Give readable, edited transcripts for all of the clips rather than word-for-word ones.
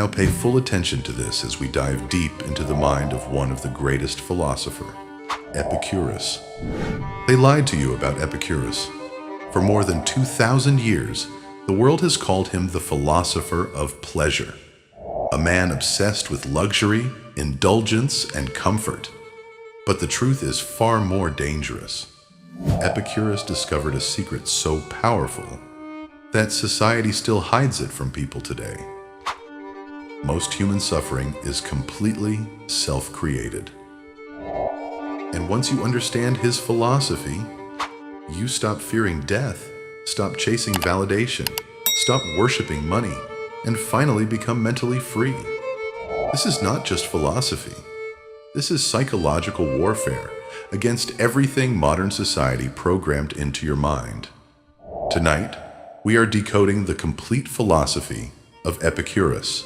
Now pay full attention to this as we dive deep into the mind of one of the greatest philosophers, Epicurus. They lied to you about Epicurus. For more than 2,000 years, the world has called him the philosopher of pleasure, a man obsessed with luxury, indulgence, and comfort. But the truth is far more dangerous. Epicurus discovered a secret so powerful that society still hides it from people today. Most human suffering is completely self-created. And once you understand his philosophy, you stop fearing death, stop chasing validation, stop worshiping money, and finally become mentally free. This is not just philosophy. This is psychological warfare against everything modern society programmed into your mind. Tonight, we are decoding the complete philosophy of Epicurus.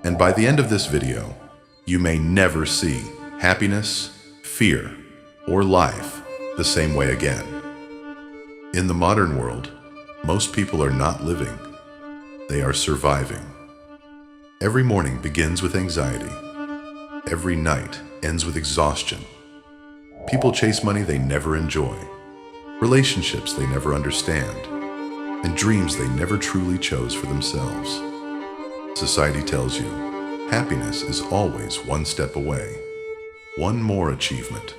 And by the end of this video, you may never see happiness, fear, or life the same way again. In the modern world, most people are not living. They are surviving. Every morning begins with anxiety. Every night ends with exhaustion. People chase money they never enjoy, relationships they never understand, and dreams they never truly chose for themselves. Society tells you happiness is always one step away. One more achievement,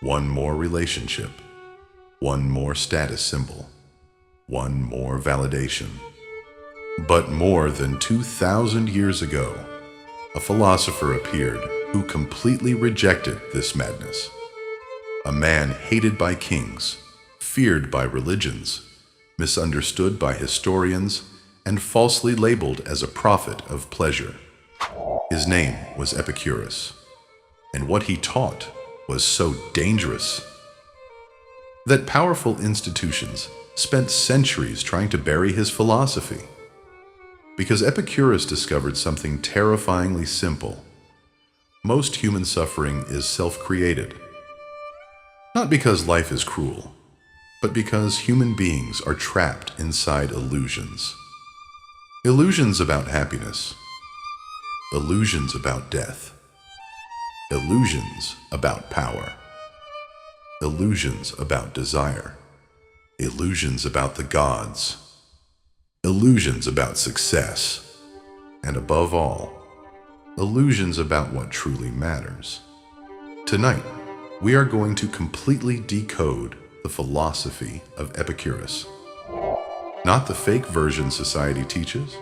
one more relationship, one more status symbol, one more validation. But more than 2,000 years ago, a philosopher appeared who completely rejected this madness. A man hated by kings, feared by religions, misunderstood by historians, and falsely labeled as a prophet of pleasure. His name was Epicurus, and what he taught was so dangerous that powerful institutions spent centuries trying to bury his philosophy. Because Epicurus discovered something terrifyingly simple. Most human suffering is self-created. Not because life is cruel, but because human beings are trapped inside illusions. Illusions about happiness. Illusions about death. Illusions about power. Illusions about desire. Illusions about the gods. Illusions about success. And above all, illusions about what truly matters. Tonight, we are going to completely decode the philosophy of Epicurus. Not the fake version society teaches,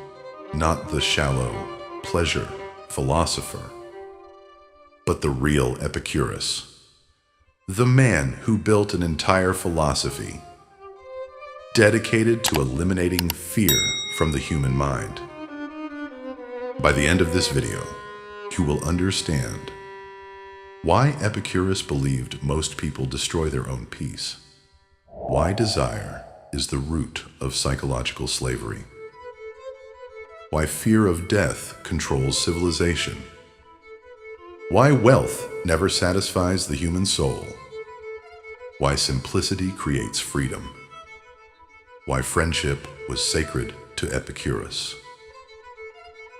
not the shallow pleasure philosopher, but the real Epicurus, the man who built an entire philosophy dedicated to eliminating fear from the human mind. By the end of this video, you will understand why Epicurus believed most people destroy their own peace, why desire is the root of psychological slavery, why fear of death controls civilization, why wealth never satisfies the human soul, why simplicity creates freedom, why friendship was sacred to Epicurus,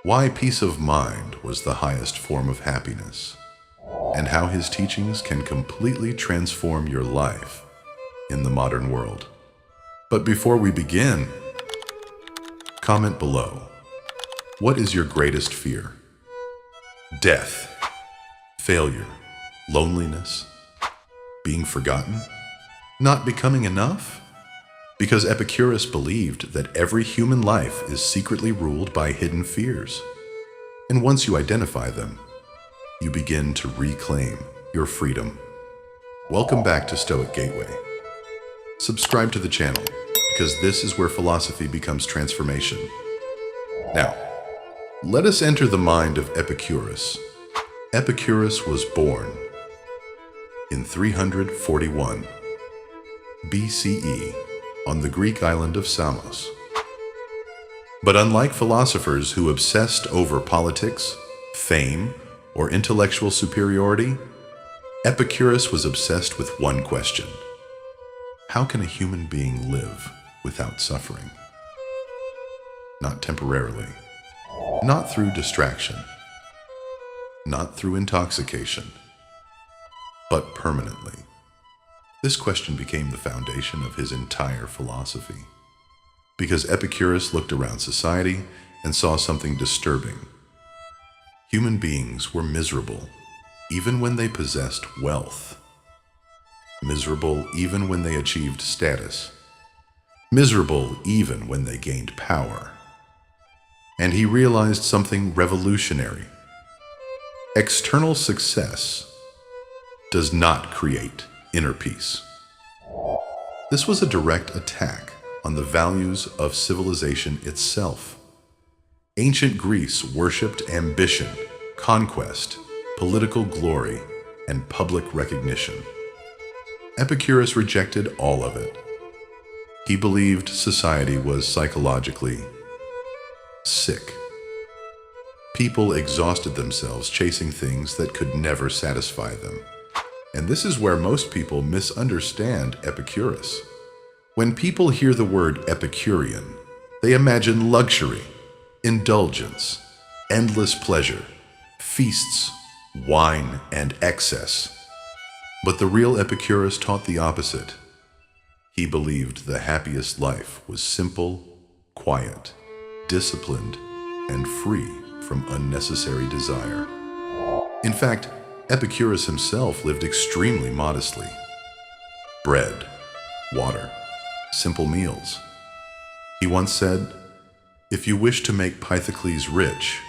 why peace of mind was the highest form of happiness, and how his teachings can completely transform your life in the modern world. But before we begin, comment below. What is your greatest fear? Death, failure, loneliness, being forgotten, not becoming enough? Because Epicurus believed that every human life is secretly ruled by hidden fears. And once you identify them, you begin to reclaim your freedom. Welcome back to Stoic Gateway. Subscribe to the channel, because this is where philosophy becomes transformation. Now, let us enter the mind of Epicurus. Epicurus was born in 341 BCE on the Greek island of Samos. But unlike philosophers who obsessed over politics, fame, or intellectual superiority, Epicurus was obsessed with one question: how can a human being live without suffering? Not temporarily, not through distraction, not through intoxication, but permanently. This question became the foundation of his entire philosophy, because Epicurus looked around society and saw something disturbing. Human beings were miserable, even when they possessed wealth. Miserable even when they achieved status. Miserable even when they gained power. And he realized something revolutionary. External success does not create inner peace. This was a direct attack on the values of civilization itself. Ancient Greece worshipped ambition, conquest, political glory, and public recognition. Epicurus rejected all of it. He believed society was psychologically sick. People exhausted themselves chasing things that could never satisfy them. And this is where most people misunderstand Epicurus. When people hear the word Epicurean, they imagine luxury, indulgence, endless pleasure, feasts, wine, and excess. But the real Epicurus taught the opposite. He believed the happiest life was simple, quiet, disciplined, and free from unnecessary desire. In fact, Epicurus himself lived extremely modestly. Bread, water, simple meals. He once said, "If you wish to make Pythocles rich,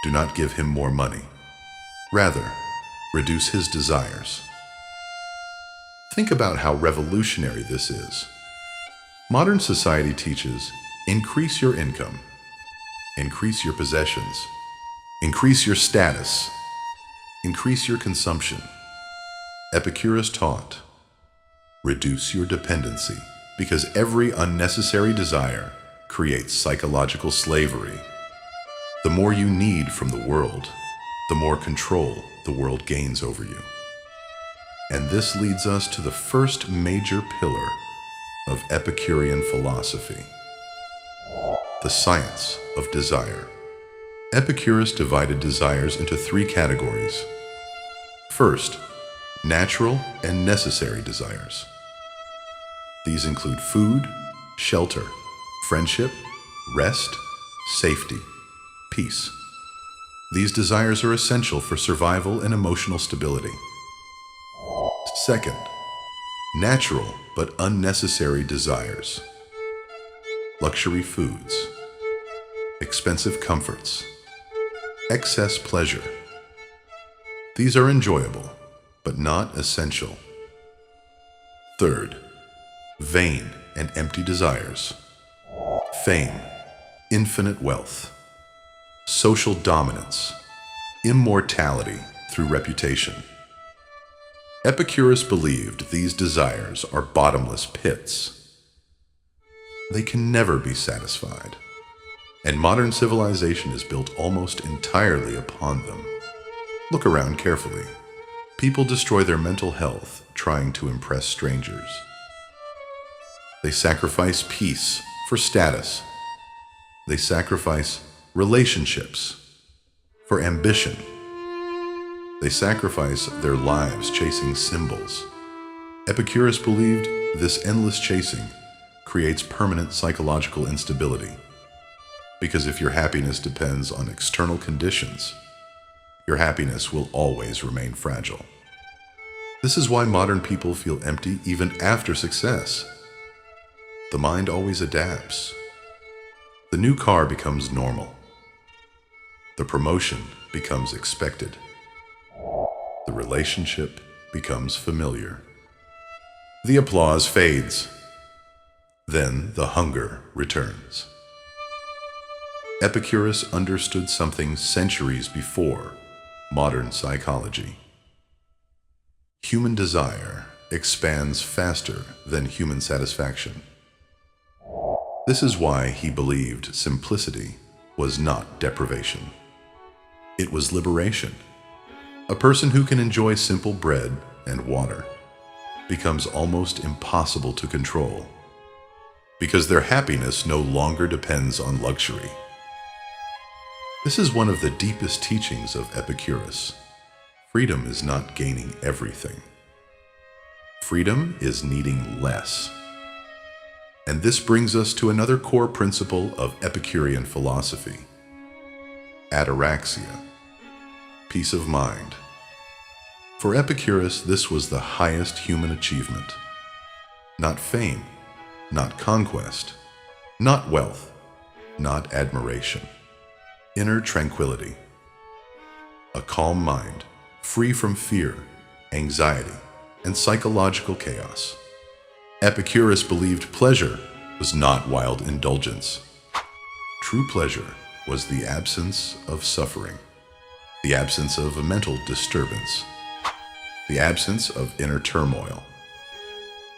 do not give him more money. Rather, reduce his desires." Think about how revolutionary this is. Modern society teaches, increase your income, increase your possessions, increase your status, increase your consumption. Epicurus taught, reduce your dependency, because every unnecessary desire creates psychological slavery. The more you need from the world, the more control the world gains over you. And this leads us to the first major pillar of Epicurean philosophy, the science of desire. Epicurus divided desires into three categories. First, natural and necessary desires. These include food, shelter, friendship, rest, safety, peace. These desires are essential for survival and emotional stability. Second, natural but unnecessary desires. Luxury foods, expensive comforts, excess pleasure. These are enjoyable, but not essential. Third, vain and empty desires. Fame, infinite wealth, social dominance, immortality through reputation. Epicurus believed these desires are bottomless pits. They can never be satisfied, and modern civilization is built almost entirely upon them. Look around carefully. People destroy their mental health trying to impress strangers. They sacrifice peace for status. They sacrifice relationships for ambition. They sacrifice their lives chasing symbols. Epicurus believed this endless chasing creates permanent psychological instability. Because if your happiness depends on external conditions, your happiness will always remain fragile. This is why modern people feel empty even after success. The mind always adapts. The new car becomes normal. The promotion becomes expected. The relationship becomes familiar. The applause fades. Then the hunger returns. Epicurus understood something centuries before modern psychology. Human desire expands faster than human satisfaction. This is why he believed simplicity was not deprivation. It was liberation. A person who can enjoy simple bread and water becomes almost impossible to control because their happiness no longer depends on luxury. This is one of the deepest teachings of Epicurus. Freedom is not gaining everything. Freedom is needing less. And this brings us to another core principle of Epicurean philosophy: ataraxia, peace of mind. For Epicurus, this was the highest human achievement. Not fame, not conquest, not wealth, not admiration. Inner tranquility. A calm mind, free from fear, anxiety, and psychological chaos. Epicurus believed pleasure was not wild indulgence. True pleasure was the absence of suffering, the absence of a mental disturbance, the absence of inner turmoil.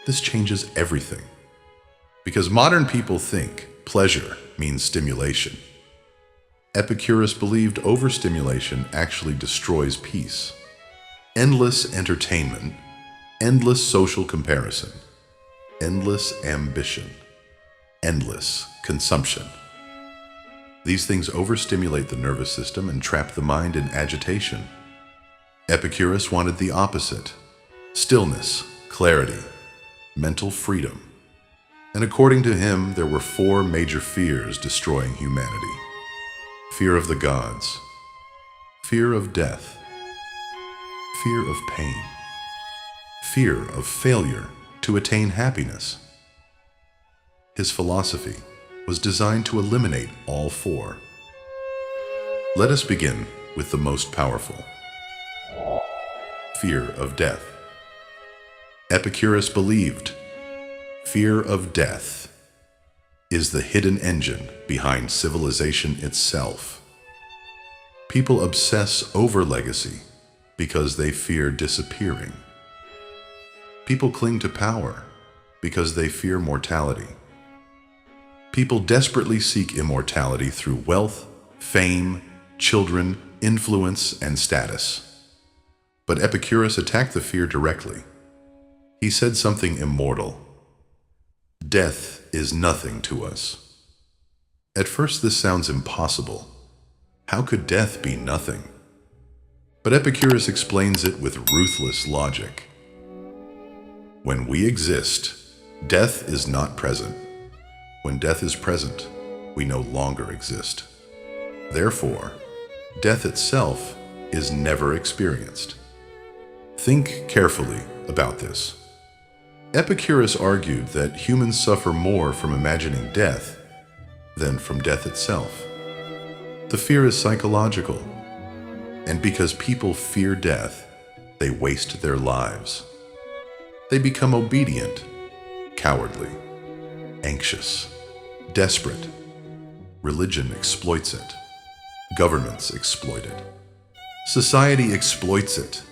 This changes everything, because modern people think pleasure means stimulation. Epicurus believed overstimulation actually destroys peace. Endless entertainment, endless social comparison, endless ambition, endless consumption. These things overstimulate the nervous system and trap the mind in agitation. Epicurus wanted the opposite: stillness, clarity, mental freedom. And according to him, there were 4 major fears destroying humanity: fear of the gods, fear of death, fear of pain, fear of failure to attain happiness. His philosophy was designed to eliminate all 4. Let us begin with the most powerful: fear of death. Epicurus believed fear of death is the hidden engine behind civilization itself. People obsess over legacy because they fear disappearing. People cling to power because they fear mortality. People desperately seek immortality through wealth, fame, children, influence, and status. But Epicurus attacked the fear directly. He said something immortal: death is nothing to us. At first, this sounds impossible. How could death be nothing? But Epicurus explains it with ruthless logic. When we exist, death is not present. When death is present, we no longer exist. Therefore, death itself is never experienced. Think carefully about this. Epicurus argued that humans suffer more from imagining death than from death itself. The fear is psychological, and because people fear death, they waste their lives. They become obedient, cowardly, anxious, desperate. Religion exploits it. Governments exploit it. Society exploits it.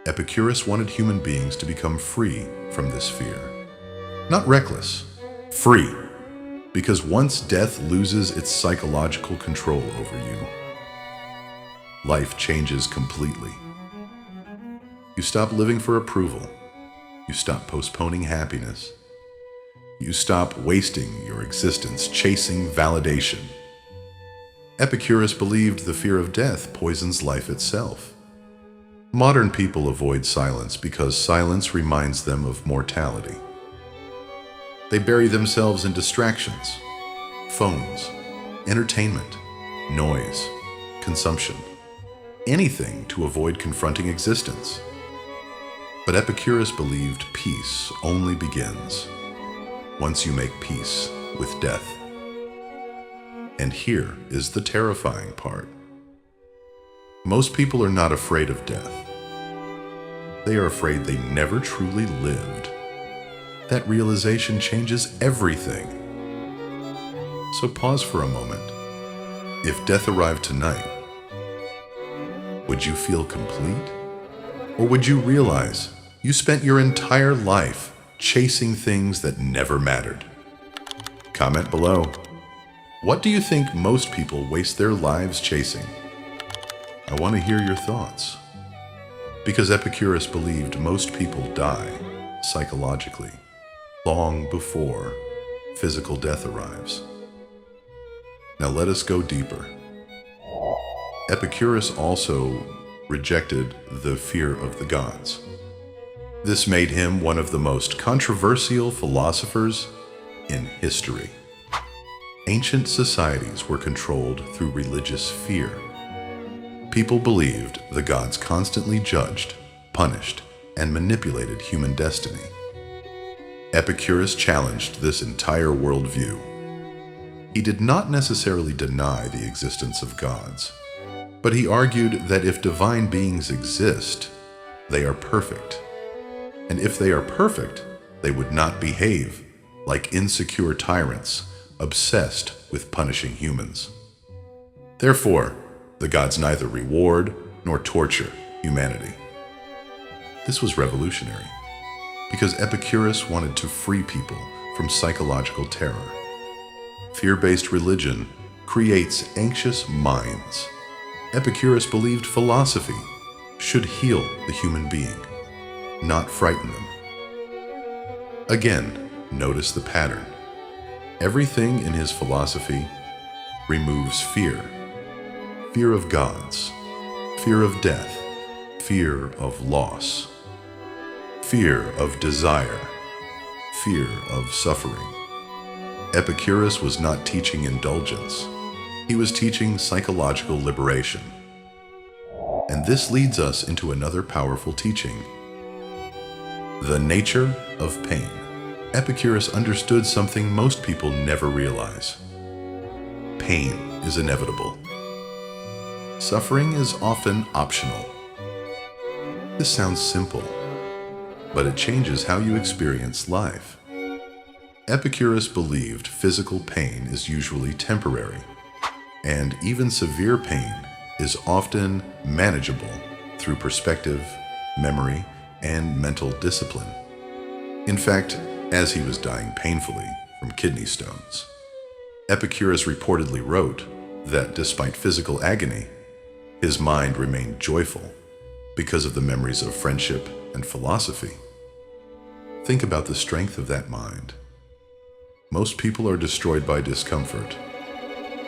Epicurus wanted human beings to become free from this fear. Not reckless, free. Because once death loses its psychological control over you, life changes completely. You stop living for approval. You stop postponing happiness. You stop wasting your existence chasing validation. Epicurus believed the fear of death poisons life itself. Modern people avoid silence because silence reminds them of mortality. They bury themselves in distractions, phones, entertainment, noise, consumption, anything to avoid confronting existence. But Epicurus believed peace only begins once you make peace with death. And here is the terrifying part. Most people are not afraid of death. They are afraid they never truly lived. That realization changes everything. So pause for a moment. If death arrived tonight, would you feel complete? Or would you realize you spent your entire life chasing things that never mattered? Comment below. What do you think most people waste their lives chasing? I want to hear your thoughts. Because Epicurus believed most people die psychologically long before physical death arrives. Now let us go deeper. Epicurus also rejected the fear of the gods. This made him one of the most controversial philosophers in history. Ancient societies were controlled through religious fear. People believed the gods constantly judged, punished, and manipulated human destiny. Epicurus challenged this entire worldview. He did not necessarily deny the existence of gods, but he argued that if divine beings exist, they are perfect. And if they are perfect, they would not behave like insecure tyrants obsessed with punishing humans. Therefore, the gods neither reward nor torture humanity. This was revolutionary, because Epicurus wanted to free people from psychological terror. Fear-based religion creates anxious minds. Epicurus believed philosophy should heal the human being, not frighten them. Again, notice the pattern. Everything in his philosophy removes fear. Fear of gods, fear of death, fear of loss, fear of desire, fear of suffering. Epicurus was not teaching indulgence. He was teaching psychological liberation. And this leads us into another powerful teaching: the nature of pain. Epicurus understood something most people never realize. Pain is inevitable. Suffering is often optional. This sounds simple, but it changes how you experience life. Epicurus believed physical pain is usually temporary, and even severe pain is often manageable through perspective, memory, and mental discipline. In fact, as he was dying painfully from kidney stones, Epicurus reportedly wrote that despite physical agony, his mind remained joyful because of the memories of friendship and philosophy. Think about the strength of that mind. Most people are destroyed by discomfort.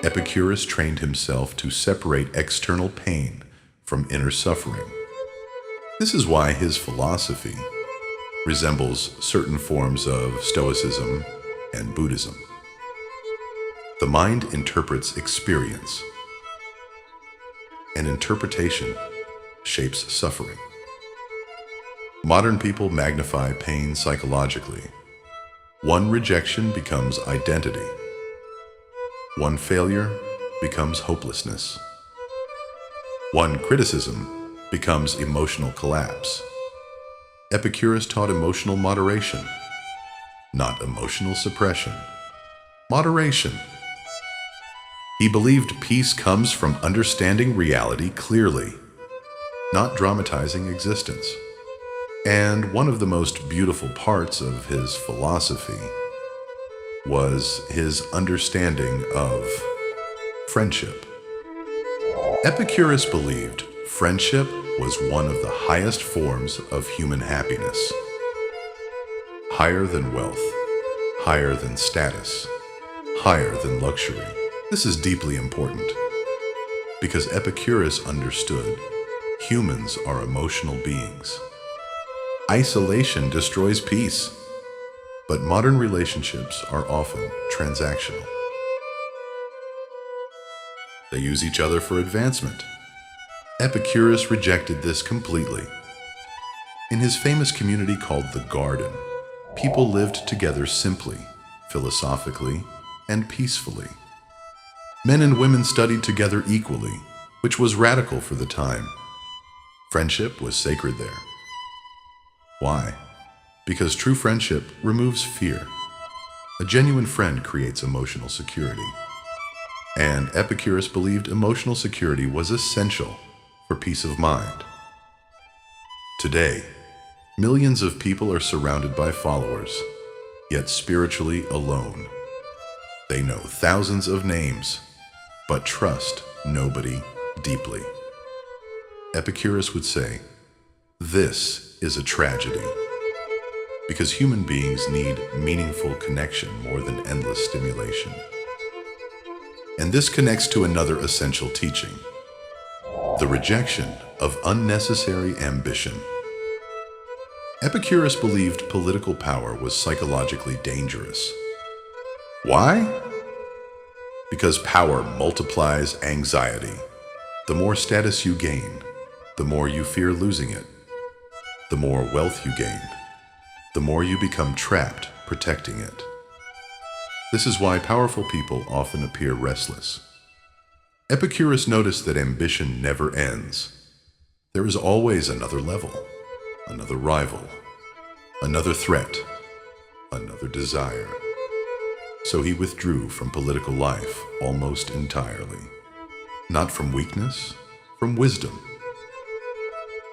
Epicurus trained himself to separate external pain from inner suffering. This is why his philosophy resembles certain forms of Stoicism and Buddhism. The mind interprets experience, and interpretation shapes suffering. Modern people magnify pain psychologically. One rejection becomes identity. One failure becomes hopelessness. One criticism becomes emotional collapse. Epicurus taught emotional moderation, not emotional suppression. Moderation. He believed peace comes from understanding reality clearly, not dramatizing existence. And one of the most beautiful parts of his philosophy was his understanding of friendship. Epicurus believed friendship was one of the highest forms of human happiness. Higher than wealth, higher than status, higher than luxury. This is deeply important because Epicurus understood humans are emotional beings. Isolation destroys peace, but modern relationships are often transactional. They use each other for advancement. Epicurus rejected this completely. In his famous community called the Garden, people lived together simply, philosophically, and peacefully. Men and women studied together equally, which was radical for the time. Friendship was sacred there. Why? Because true friendship removes fear. A genuine friend creates emotional security. And Epicurus believed emotional security was essential for peace of mind. Today, millions of people are surrounded by followers, yet spiritually alone. They know thousands of names, but trust nobody deeply. Epicurus would say, "This is a tragedy," because human beings need meaningful connection more than endless stimulation. And this connects to another essential teaching. the rejection of unnecessary ambition. Epicurus believed political power was psychologically dangerous. Why? Because power multiplies anxiety. The more status you gain, the more you fear losing it. The more wealth you gain, the more you become trapped protecting it. This is why powerful people often appear restless. Epicurus noticed that ambition never ends. There is always another level, another rival, another threat, another desire. So he withdrew from political life almost entirely. Not from weakness, from wisdom.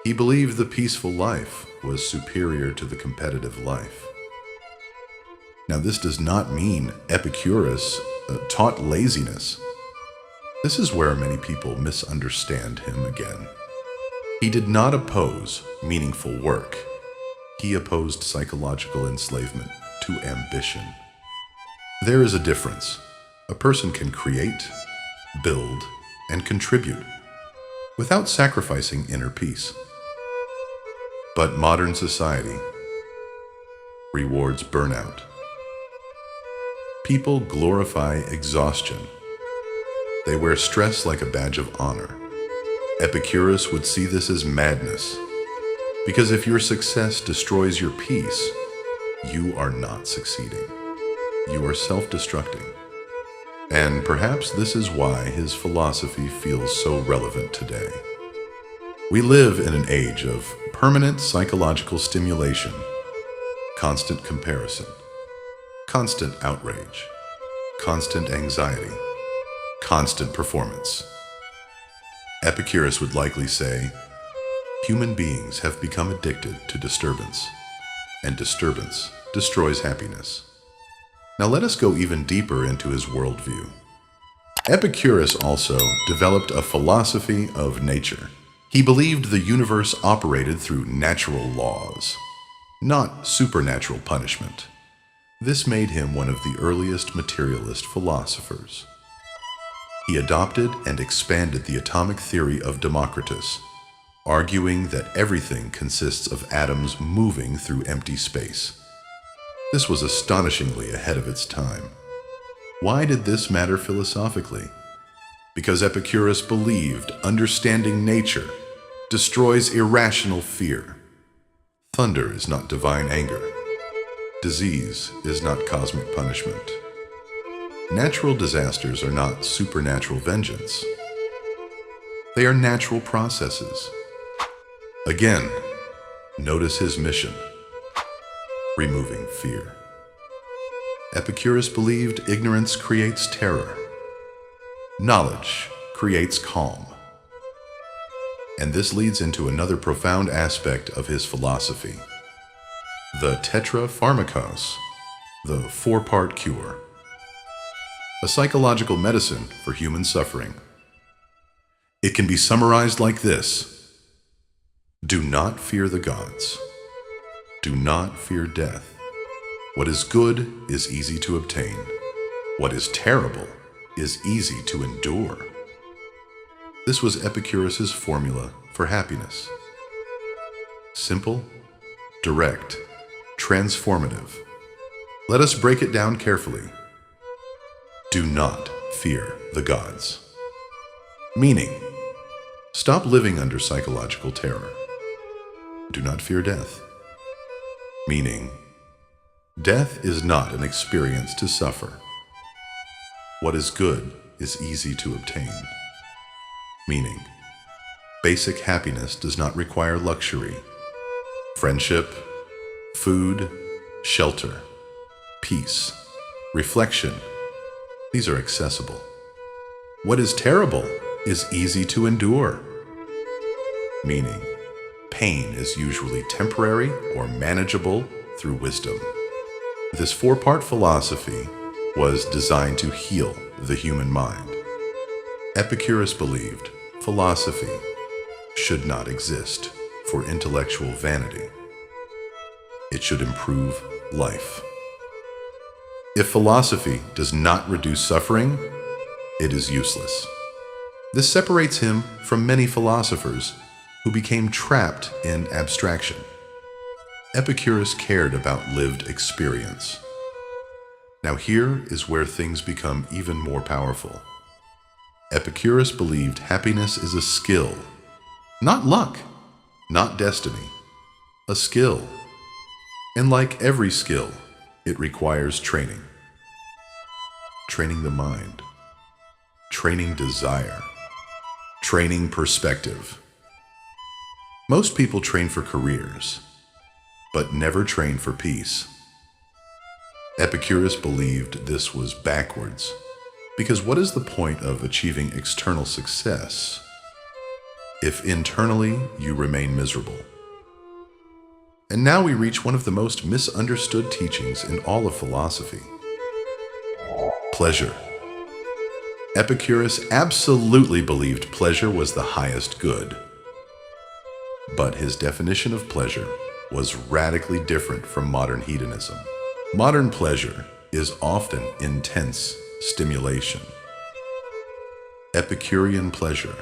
He believed the peaceful life was superior to the competitive life. Now, this does not mean Epicurus taught laziness. This is where many people misunderstand him again. He did not oppose meaningful work. He opposed psychological enslavement to ambition. There is a difference. A person can create, build, and contribute without sacrificing inner peace. But modern society rewards burnout. People glorify exhaustion. They wear stress like a badge of honor. Epicurus would see this as madness, because if your success destroys your peace, you are not succeeding. You are self-destructing. And perhaps this is why his philosophy feels so relevant today. We live in an age of permanent psychological stimulation, constant comparison, constant outrage, constant anxiety, constant performance. Epicurus would likely say, human beings have become addicted to disturbance, and disturbance destroys happiness. Now let us go even deeper into his worldview. Epicurus also developed a philosophy of nature. He believed the universe operated through natural laws, not supernatural punishment. This made him one of the earliest materialist philosophers. He adopted and expanded the atomic theory of Democritus, arguing that everything consists of atoms moving through empty space. This was astonishingly ahead of its time. Why did this matter philosophically? Because Epicurus believed understanding nature destroys irrational fear. Thunder is not divine anger. Disease is not cosmic punishment. Natural disasters are not supernatural vengeance. They are natural processes. Again, notice his mission: removing fear. Epicurus believed ignorance creates terror. Knowledge creates calm. And this leads into another profound aspect of his philosophy: the tetrapharmakos, the four-part cure. A psychological medicine for human suffering. It can be summarized like this: do not fear the gods. Do not fear death. What is good is easy to obtain. What is terrible is easy to endure. This was Epicurus's formula for happiness. Simple, direct, transformative. Let us break it down carefully. Do not fear the gods. Meaning, stop living under psychological terror. Do not fear death. Meaning, death is not an experience to suffer. What is good is easy to obtain. Meaning, basic happiness does not require luxury. Friendship, food, shelter, peace, reflection, these are accessible. What is terrible is easy to endure. Meaning, pain is usually temporary or manageable through wisdom. This four-part philosophy was designed to heal the human mind. Epicurus believed philosophy should not exist for intellectual vanity. It should improve life. If philosophy does not reduce suffering, it is useless. This separates him from many philosophers who became trapped in abstraction. Epicurus cared about lived experience. Now here is where things become even more powerful. Epicurus believed happiness is a skill, not luck, not destiny, a skill. And like every skill, it requires training. Training the mind, training desire, training perspective. Most people train for careers, but never train for peace. Epicurus believed this was backwards, because what is the point of achieving external success if internally you remain miserable? And now we reach one of the most misunderstood teachings in all of philosophy: pleasure. Epicurus absolutely believed pleasure was the highest good. But his definition of pleasure was radically different from modern hedonism. Modern pleasure is often intense stimulation. Epicurean pleasure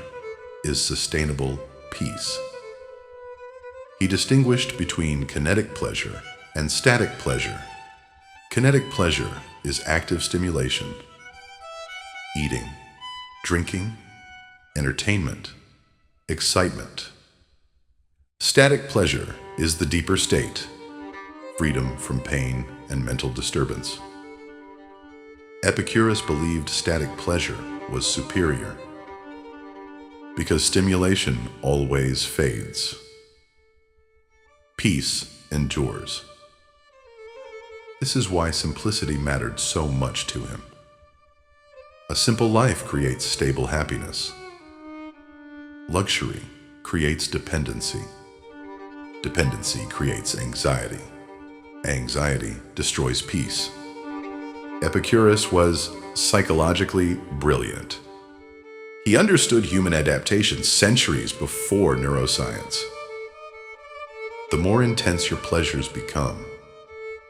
is sustainable peace. He distinguished between kinetic pleasure and static pleasure. Kinetic pleasure is active stimulation, eating, drinking, entertainment, excitement. Static pleasure is the deeper state, freedom from pain and mental disturbance. Epicurus believed static pleasure was superior because stimulation always fades. Peace endures. This is why simplicity mattered so much to him. A simple life creates stable happiness. Luxury creates dependency. Dependency creates anxiety. Anxiety destroys peace. Epicurus was psychologically brilliant. He understood human adaptation centuries before neuroscience. The more intense your pleasures become,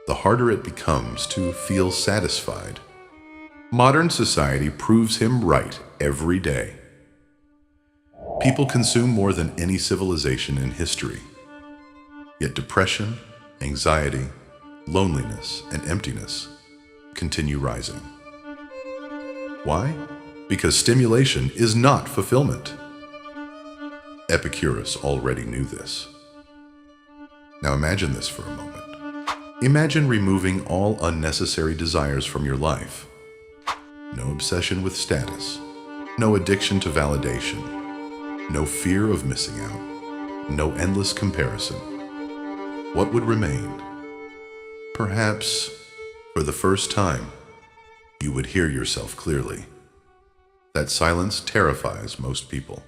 the harder it becomes to feel satisfied. Modern society proves him right every day. People consume more than any civilization in history. Yet depression, anxiety, loneliness, and emptiness continue rising. Why? Because stimulation is not fulfillment. Epicurus already knew this. Now imagine this for a moment. Imagine removing all unnecessary desires from your life. No obsession with status, no addiction to validation, no fear of missing out, no endless comparison. What would remain? Perhaps, for the first time, you would hear yourself clearly. That silence terrifies most people,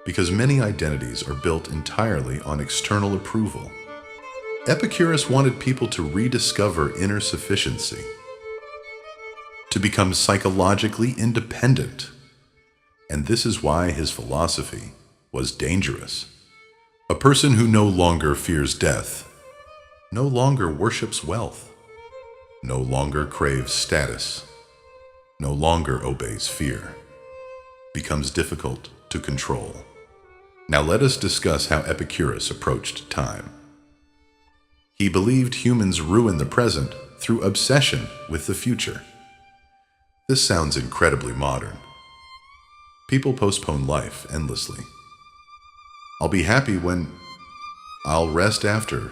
because many identities are built entirely on external approval. Epicurus wanted people to rediscover inner sufficiency, to become psychologically independent. And this is why his philosophy was dangerous. A person who no longer fears death, no longer worships wealth, no longer craves status, no longer obeys fear, becomes difficult to control. Now let us discuss how Epicurus approached time. He believed humans ruin the present through obsession with the future. This sounds incredibly modern. People postpone life endlessly. I'll be happy when, I'll rest after,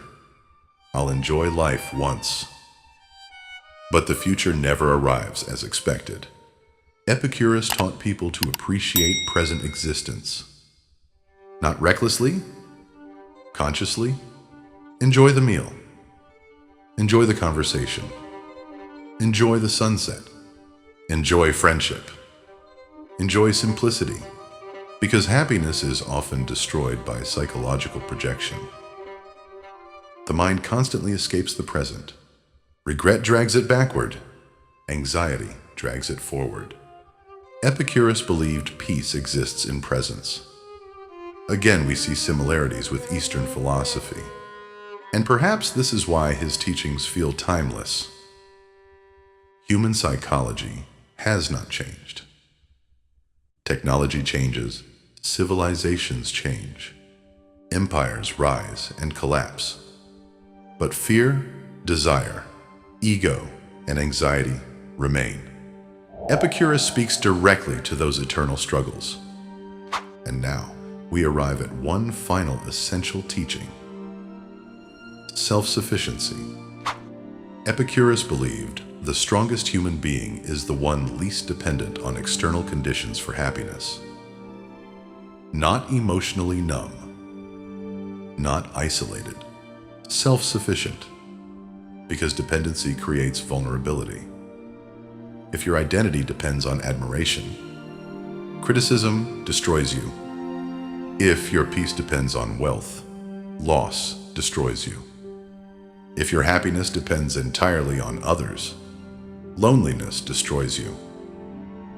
I'll enjoy life once. But the future never arrives as expected. Epicurus taught people to appreciate present existence. Not recklessly, consciously. Enjoy the meal. Enjoy the conversation. Enjoy the sunset. Enjoy friendship. Enjoy simplicity. Because happiness is often destroyed by psychological projection. The mind constantly escapes the present. Regret drags it backward. Anxiety drags it forward. Epicurus believed peace exists in presence. Again, we see similarities with Eastern philosophy. And perhaps this is why his teachings feel timeless. Human psychology has not changed. Technology changes, civilizations change, empires rise and collapse. But fear, desire, ego, and anxiety remain. Epicurus speaks directly to those eternal struggles. And now, we arrive at one final essential teaching: self-sufficiency. Epicurus believed the strongest human being is the one least dependent on external conditions for happiness. Not emotionally numb, not isolated, self-sufficient, because dependency creates vulnerability. If your identity depends on admiration, criticism destroys you. If your peace depends on wealth, loss destroys you. If your happiness depends entirely on others, loneliness destroys you.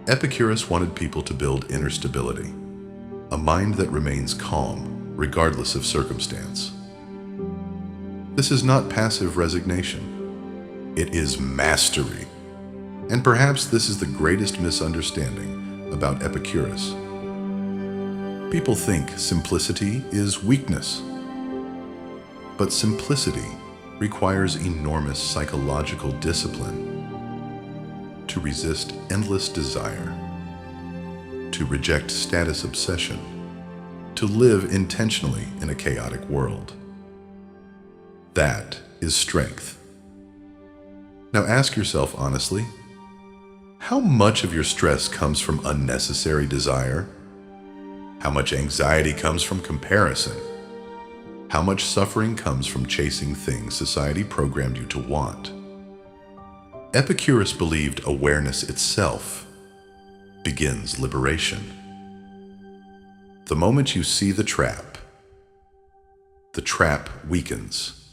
Epicurus wanted people to build inner stability, a mind that remains calm regardless of circumstance. This is not passive resignation. It is mastery. And perhaps this is the greatest misunderstanding about Epicurus. People think simplicity is weakness. But simplicity requires enormous psychological discipline to resist endless desire, to reject status obsession, to live intentionally in a chaotic world. That is strength. Now ask yourself honestly, how much of your stress comes from unnecessary desire? How much anxiety comes from comparison? How much suffering comes from chasing things society programmed you to want? Epicurus believed awareness itself begins liberation. The moment you see the trap weakens.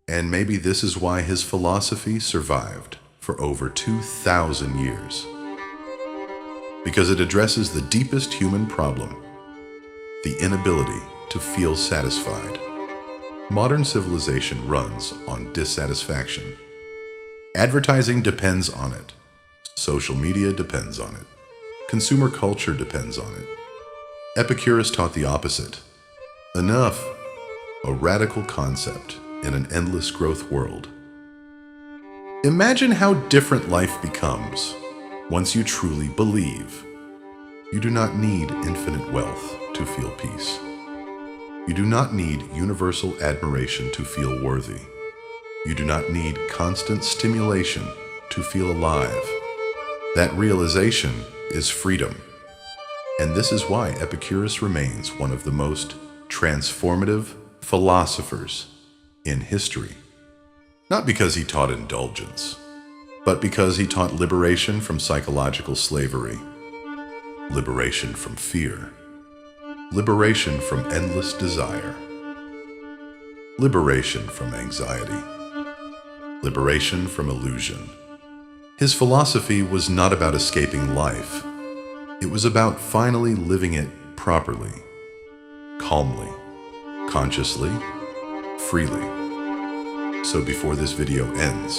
And maybe this is why his philosophy survived for over 2,000 years. Because it addresses the deepest human problem, the inability to feel satisfied. Modern civilization runs on dissatisfaction. Advertising depends on it. Social media depends on it. Consumer culture depends on it. Epicurus taught the opposite. Enough, a radical concept in an endless growth world. Imagine how different life becomes once you truly believe. You do not need infinite wealth to feel peace. You do not need universal admiration to feel worthy. You do not need constant stimulation to feel alive. That realization is freedom. And this is why Epicurus remains one of the most transformative philosophers in history. Not because he taught indulgence, but because he taught liberation from psychological slavery, liberation from fear, liberation from endless desire, liberation from anxiety, liberation from illusion. His philosophy was not about escaping life. It was about finally living it properly, calmly, consciously, freely. So before this video ends,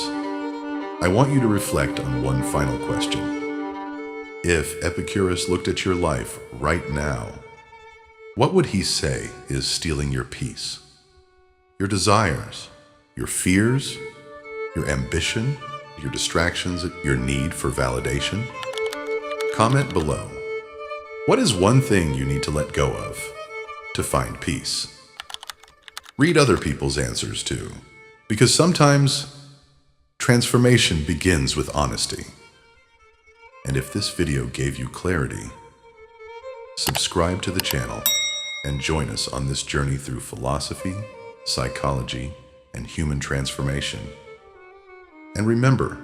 I want you to reflect on one final question. If Epicurus looked at your life right now, what would he say is stealing your peace? Your desires, your fears, your ambition, your distractions, your need for validation? Comment below. What is one thing you need to let go of to find peace? Read other people's answers too, because sometimes transformation begins with honesty. And if this video gave you clarity, subscribe to the channel and join us on this journey through philosophy, psychology, and human transformation. And remember,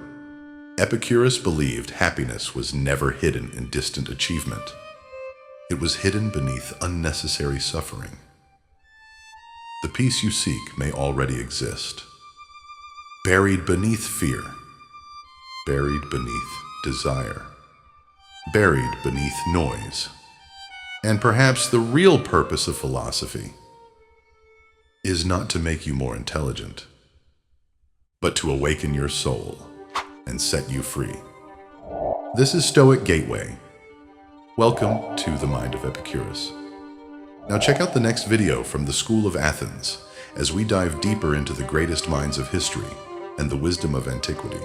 Epicurus believed happiness was never hidden in distant achievement. It was hidden beneath unnecessary suffering. The peace you seek may already exist, buried beneath fear, buried beneath desire, buried beneath noise. And perhaps the real purpose of philosophy is not to make you more intelligent, but to awaken your soul and set you free. This is Stoic Gateway, Welcome to the Mind of Epicurus. Now check out the next video from the School of Athens as we dive deeper into the greatest minds of history and the wisdom of antiquity.